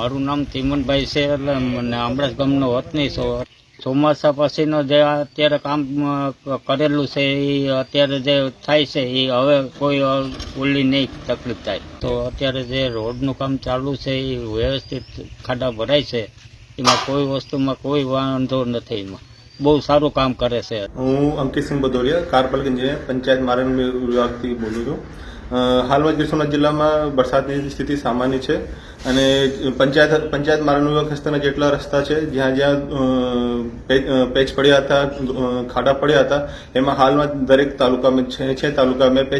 મારું નામ ચીમનભાઈ છે, એટલે મને અમરાજ ગામનો વતની છું. ચોમાસા પછીનો જે અત્યારે કામ કરેલું છે એ અત્યારે જે થાય છે એ હવે કોઈ ઓલી નહીં તકલીફ થાય. તો અત્યારે જે રોડનું કામ ચાલુ છે એ વ્યવસ્થિત ખાડા ભરાય છે, એમાં કોઈ વસ્તુમાં કોઈ વાંધો નથી. એમાં બહુ સારું કામ કરે છે. હું અંકિતસિંહ ભદોરિયા, કાર્યપાલક ઇજનેર, પંચાયત માર્ગ વિભાગથી બોલું છું. હાલમાં ગીર સોમનાથ જિલ્લામાં વરસાદની સ્થિતિ સામાન્ય છે અને પંચાયત માર્ગ વિભાગ હસ્તના જેટલા રસ્તા છે જ્યાં જ્યાં પેચ પડ્યા હતા, ખાડા પડ્યા હતા, એમાં હાલમાં દરેક તાલુકામાં છે તાલુકામાં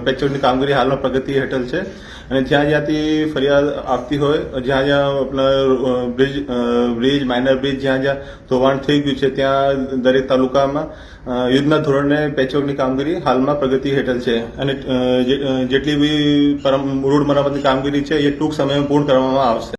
પેચવર્કની કામગીરી હાલમાં પ્રગતિ હેઠળ છે. અને જ્યાં જ્યાંથી ફરિયાદ આવતી હોય, જ્યાં જ્યાં આપણા બ્રિજ માઇનર બ્રિજ જ્યાં જ્યાં ધોવાણ થઈ ગયું છે ત્યાં દરેક તાલુકામાં યુદ્ધના ધોરણે પેચવર્કની કામગીરી હાલમાં પ્રગતિ હેઠળ છે. અને જેટલી બી રોડ મરામતની કામગીરી છે એ ટૂંક સમયમાં પૂર્ણ કરવામાં આવશે.